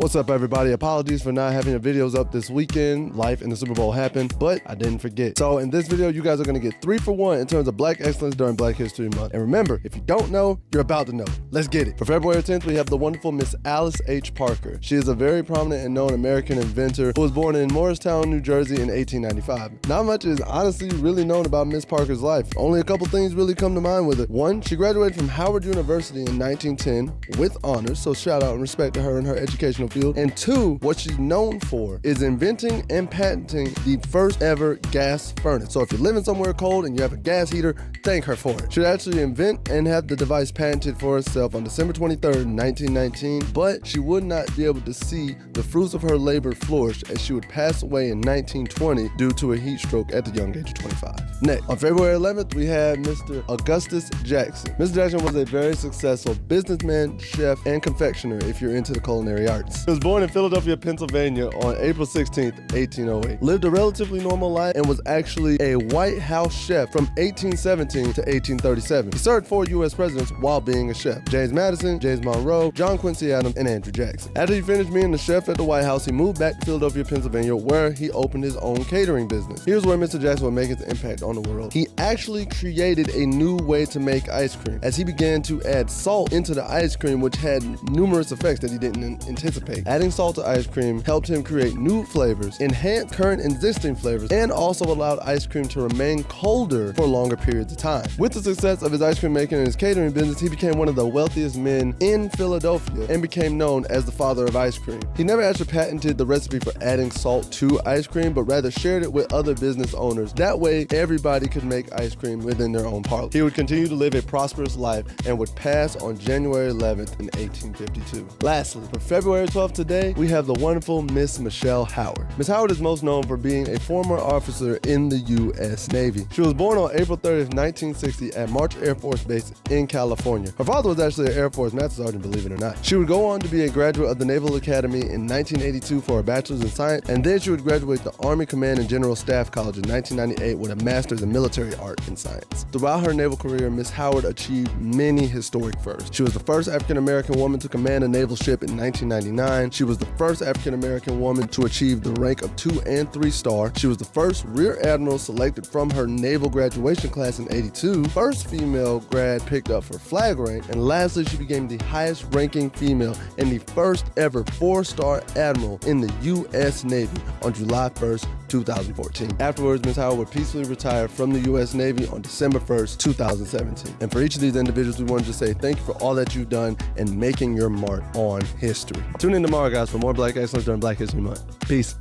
What's up, everybody? Apologies for not having the videos up this weekend. Life and the Super Bowl happened, but I didn't forget. So in this video, you guys are gonna get 3 for 1 in terms of Black excellence during Black History Month. And remember, if you don't know, you're about to know. Let's get it. For February 10th, we have the wonderful Miss Alice H. Parker. She is a very prominent and known American inventor who was born in Morristown, New Jersey in 1895. Not much is honestly really known about Miss Parker's life. Only a couple things really come to mind with it. 1, she graduated from Howard University in 1910 with honors, so shout out and respect to her in her educational field. And 2, what she's known for is inventing and patenting the first ever gas furnace. So if you're living somewhere cold and you have a gas heater, thank her for it. She'd actually invent and have the device patented for herself on December 23rd, 1919, but she would not be able to see the fruits of her labor flourish as she would pass away in 1920 due to a heat stroke at the young age of 25. Next, on February 11th, we have Mr. Augustus Jackson. Mr. Jackson was a very successful businessman, chef, and confectioner if you're into the culinary arts. He was born in Philadelphia, Pennsylvania on April 16th, 1808. Lived a relatively normal life and was actually a White House chef from 1817 to 1837. He served 4 U.S. presidents while being a chef: James Madison, James Monroe, John Quincy Adams, and Andrew Jackson. After he finished being the chef at the White House, he moved back to Philadelphia, Pennsylvania, where he opened his own catering business. Here's where Mr. Jackson would make his impact on the world. He actually created a new way to make ice cream as he began to add salt into the ice cream, which had numerous effects that he didn't anticipate. Adding salt to ice cream helped him create new flavors, enhance current existing flavors, and also allowed ice cream to remain colder for longer periods of time. With the success of his ice cream making and his catering business, he became one of the wealthiest men in Philadelphia and became known as the father of ice cream. He never actually patented the recipe for adding salt to ice cream, but rather shared it with other business owners. That way, everybody could make ice cream within their own parlor. He would continue to live a prosperous life and would pass on January 11th in 1852. Lastly, for February 12th today, we have the wonderful Miss Michelle Howard. Miss Howard is most known for being a former officer in the U.S. Navy. She was born on April 30th, 1960 at March Air Force Base in California. Her father was actually an Air Force Master Sergeant, believe it or not. She would go on to be a graduate of the Naval Academy in 1982 for a bachelor's in science, and then she would graduate the Army Command and General Staff College in 1998 with a master's in military art and science. Throughout her naval career, Miss Howard achieved many historic firsts. She was the first African-American woman to command a naval ship in 1999. She was the first African-American woman to achieve the rank of 2 and 3 star. She was the first Rear Admiral selected from her naval graduation class in 82, first female grad picked up for flag rank, and lastly, she became the highest ranking female and the first ever 4-star admiral in the U.S. Navy on July 1st, 2014. Afterwards, Ms. Howard would peacefully retire from the U.S. Navy on December 1st, 2017. And for each of these individuals, we wanted to say thank you for all that you've done in making your mark on history. Tune in tomorrow, guys, for more Black excellence during Black History Month. Peace.